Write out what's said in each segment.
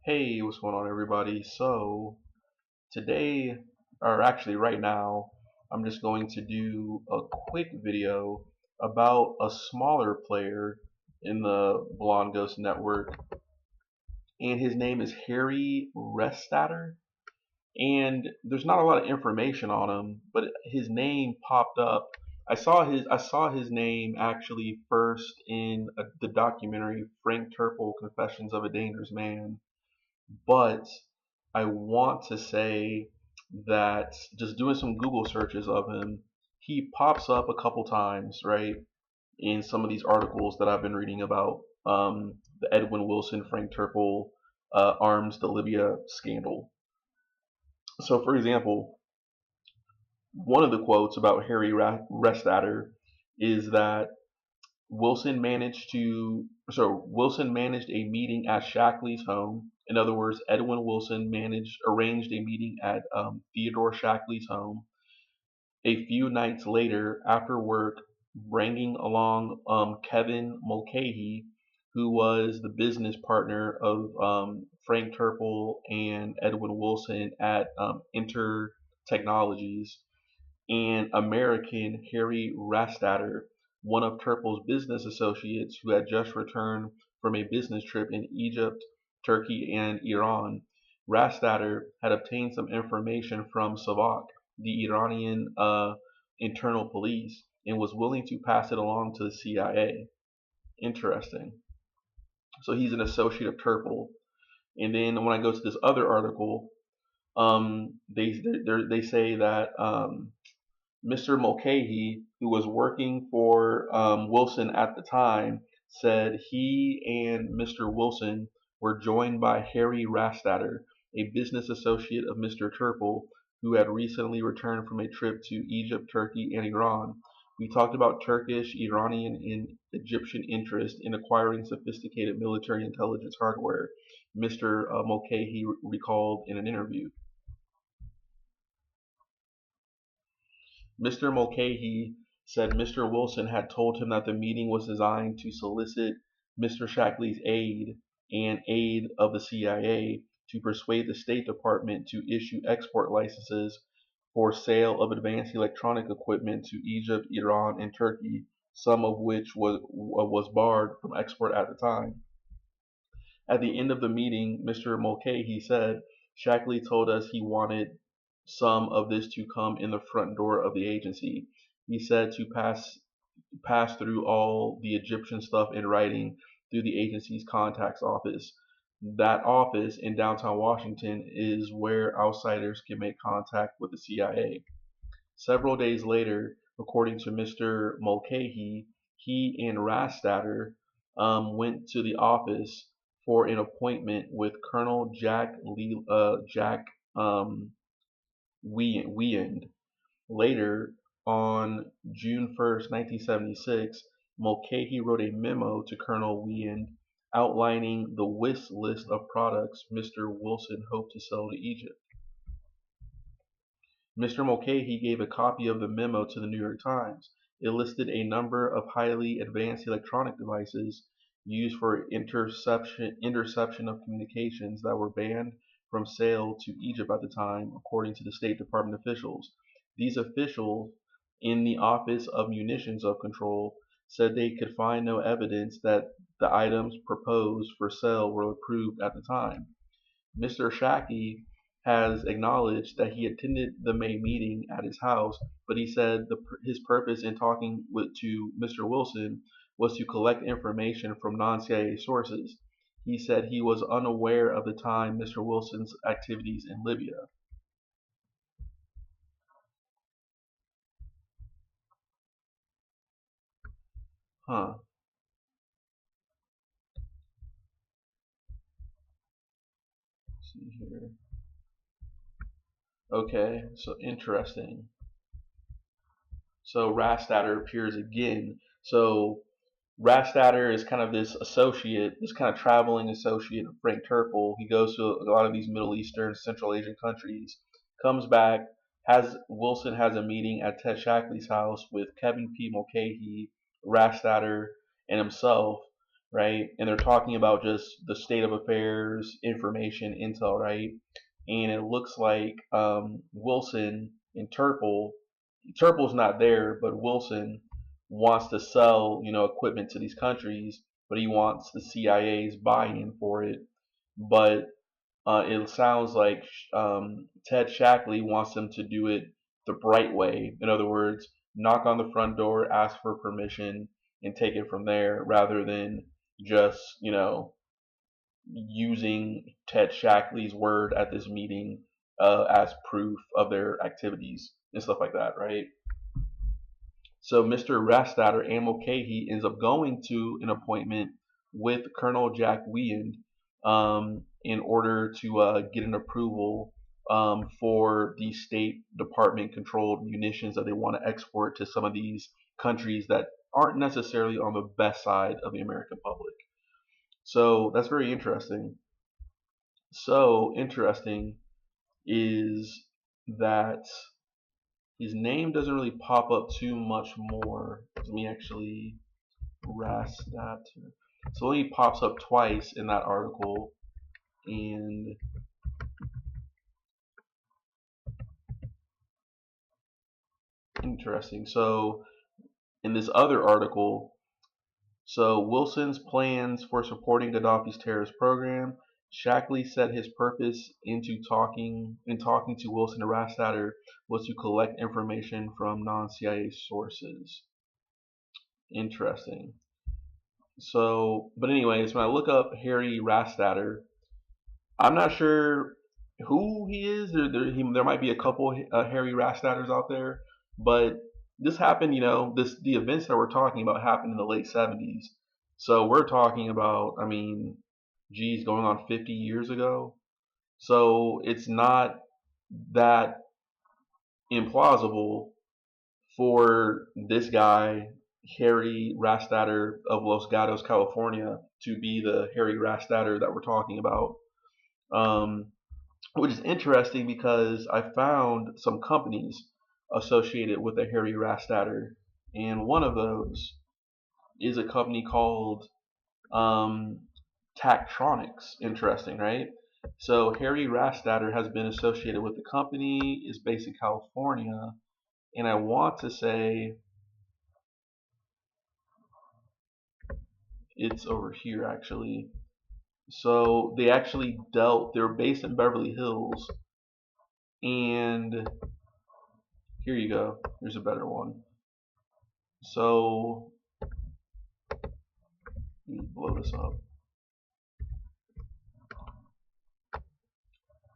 Hey, what's going on, everybody? So, today, or actually right now, I'm just going to do a quick video about a smaller player in the Blonde Ghost Network, and his name is Harry Rastatter. And there's not a lot of information on him, but his name popped up. I saw his name actually first in the documentary Frank Terpil Confessions of a Dangerous Man. But I want to say that just doing some Google searches of him, he pops up a couple times, right, in some of these articles that I've been reading about the Edwin Wilson, Frank Turple arms the Libya scandal. So, for example, one of the quotes about Harry Restatter is that Wilson managed a meeting at Shackley's home. In other words, Edwin Wilson arranged a meeting at Theodore Shackley's home. A few nights later, after work, bringing along Kevin Mulcahy, who was the business partner of Frank Turple and Edwin Wilson at Inter Technologies, and American Harry Rastatter, one of Turpel's business associates who had just returned from a business trip in Egypt, Turkey, and Iran. Rastatter had obtained some information from Savak, the Iranian internal police, and was willing to pass it along to the CIA. Interesting. So he's an associate of Turpel. And then when I go to this other article, they say that Mr. Mulcahy, who was working for Wilson at the time, said he and Mr. Wilson were joined by Harry Rastatter, a business associate of Mr. Turple, who had recently returned from a trip to Egypt, Turkey, and Iran. We talked about Turkish, Iranian, and Egyptian interest in acquiring sophisticated military intelligence hardware, Mr. Mulcahy recalled in an interview. Mr. Mulcahy said Mr. Wilson had told him that the meeting was designed to solicit Mr. Shackley's aid and aid of the CIA to persuade the State Department to issue export licenses for sale of advanced electronic equipment to Egypt, Iran, and Turkey, some of which was barred from export at the time. At the end of the meeting, Mr. Mulcahy said, Shackley told us he wanted some of this to come in the front door of the agency. He said to pass through all the Egyptian stuff in writing through the agency's contacts office. That office in downtown Washington is where outsiders can make contact with the CIA. Several days later, according to Mr. Mulcahy, he and Rastatter went to the office for an appointment with Colonel Jack Weand. Later, on June 1st, 1976, Mulcahy wrote a memo to Colonel Weand outlining the wish list of products Mr. Wilson hoped to sell to Egypt. Mr. Mulcahy gave a copy of the memo to the New York Times. It listed a number of highly advanced electronic devices used for interception of communications that were banned from sale to Egypt at the time, according to the State Department officials. These officials in the Office of Munitions of Control said they could find no evidence that the items proposed for sale were approved at the time. Mr. Shaki has acknowledged that he attended the May meeting at his house, but he said his purpose in talking to Mr. Wilson was to collect information from non-CIA sources. He said he was unaware of the time Mr. Wilson's activities in Libya. Huh. Let's see here. Okay, so interesting. So Rastatter appears again. So Rastatter is kind of this associate, this kind of traveling associate of Frank Turple. He goes to a lot of these Middle Eastern, Central Asian countries, comes back, has Wilson has a meeting at Ted Shackley's house with Kevin P. Mulcahy, Rastatter, and himself. right? And they're talking about just the state of affairs, information, intel, right? And it looks like Wilson and Terpil's not there, but Wilson wants to sell, equipment to these countries, but he wants the CIA's buy-in for it. But it sounds like Ted Shackley wants them to do it the bright way. In other words, knock on the front door, ask for permission, and take it from there, rather than just, using Ted Shackley's word at this meeting as proof of their activities and stuff like that, right? So Mr. Rastatter and Mulcahy ends up going to an appointment with Colonel Jack Weand in order to get an approval for the State Department controlled munitions that they want to export to some of these countries that aren't necessarily on the best side of the American public. So that's very interesting. So interesting is that his name doesn't really pop up too much more. Let me actually Rastatter. So it only pops up twice in that article, and interesting. So in this other article, so Wilson's plans for supporting Gaddafi's terrorist program. Shackley said his purpose in talking to Wilson and Rastatter was to collect information from non-CIA sources. Interesting. So, but anyways, when I look up Harry Rastatter, I'm not sure who he is. There might be a couple Harry Rastatters out there, but this happened. The events that we're talking about happened in the late '70s. So we're talking about, I mean, geez, going on 50 years ago. So it's not that implausible for this guy, Harry Rastatter of Los Gatos, California, to be the Harry Rastatter that we're talking about. Um, which is interesting because I found some companies associated with the Harry Rastatter, and one of those is a company called um, Tactronix. Interesting, right? So Harry Rastatter has been associated with the company, is based in California, and I want to say it's over here actually. So they're based in Beverly Hills, and here you go. Here's a better one. So let me blow this up.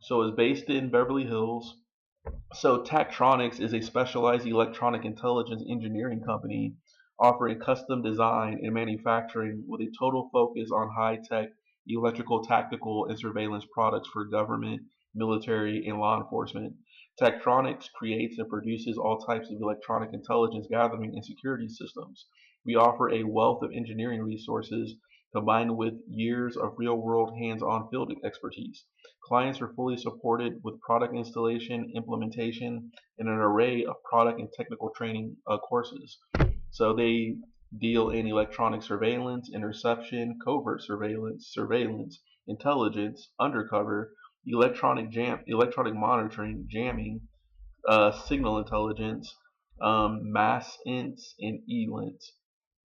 So it's based in Beverly Hills. So Tactronix is a specialized electronic intelligence engineering company offering custom design and manufacturing with a total focus on high-tech electrical, tactical, and surveillance products for government, military, and law enforcement. Tactronix creates and produces all types of electronic intelligence gathering and security systems. We offer a wealth of engineering resources combined with years of real-world hands-on field expertise. Clients are fully supported with product installation, implementation, and an array of product and technical training courses. So they deal in electronic surveillance, interception, covert surveillance, intelligence, undercover, electronic monitoring, jamming, signal intelligence, mass ints, and e-lints.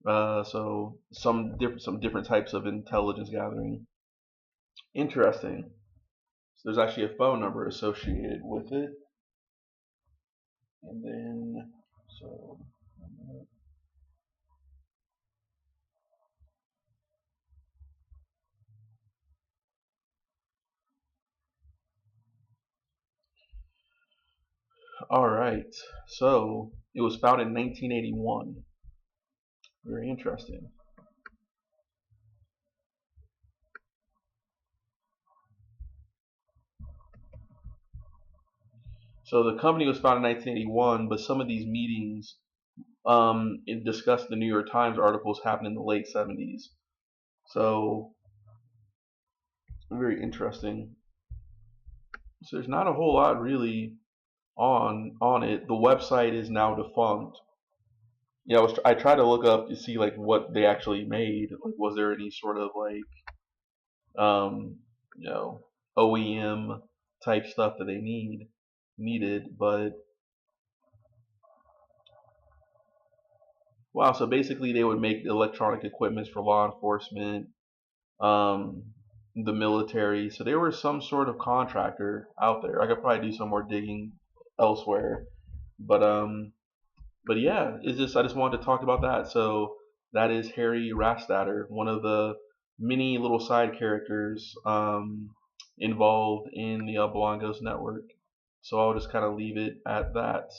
So some different types of intelligence gathering. Interesting. So there's actually a phone number associated with it. And then, so, all right. So it was founded in 1981. Very interesting. So the company was founded in 1981, but some of these meetings it discussed the New York Times articles happened in the late 70s. So very interesting. So there's not a whole lot really on it. The website is now defunct. Yeah, I tried to look up to see like what they actually made. Like, was there any sort of like um, you know, OEM type stuff that they needed, but wow. So basically, they would make electronic equipments for law enforcement, um, the military. So they were some sort of contractor out there. I could probably do some more digging elsewhere, but yeah, it's just I just wanted to talk about that. So that is Harry Rastatter, one of the many little side characters involved in the Blongos network. So I'll just kind of leave it at that.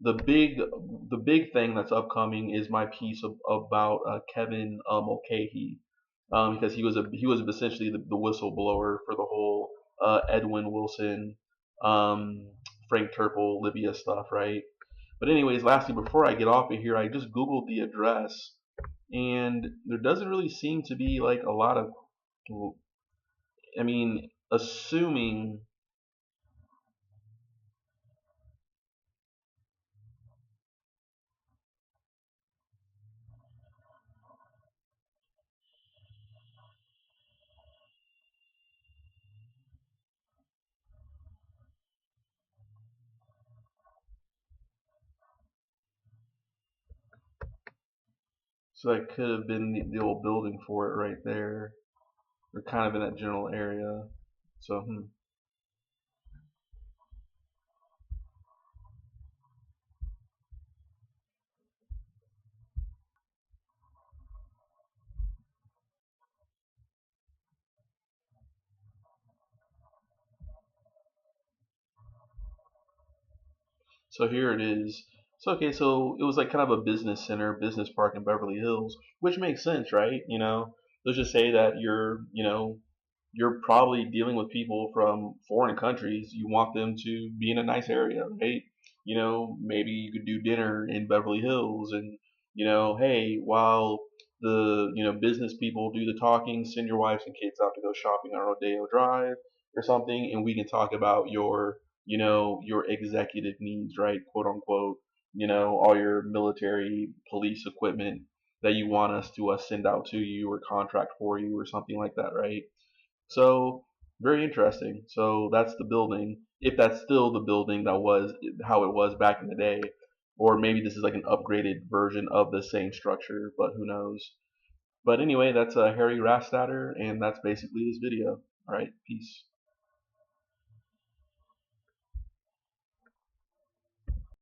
The big thing that's upcoming is my piece about Kevin Mulcahy, because he was essentially the whistleblower for the whole Edwin Wilson, um, Frank Terpil, Libya stuff, right? But anyways, lastly, before I get off of here, I just googled the address, and there doesn't really seem to be like a lot of. I mean, assuming so that could have been the old building for it right there, or kind of in that general area. So So here it is. So okay, so it was like kind of a business center, business park in Beverly Hills, which makes sense, right? Let's just say that you're probably dealing with people from foreign countries. You want them to be in a nice area, right? Maybe you could do dinner in Beverly Hills, and hey, while the business people do the talking, send your wives and kids out to go shopping on Rodeo Drive or something, and we can talk about your executive needs, right? Quote unquote. All your military police equipment that you want us to send out to you or contract for you or something like that, right? So very interesting. So that's the building. If that's still the building that was how it was back in the day, or maybe this is like an upgraded version of the same structure, but who knows? But anyway, that's Harry Rastatter, and that's basically this video. All right, peace.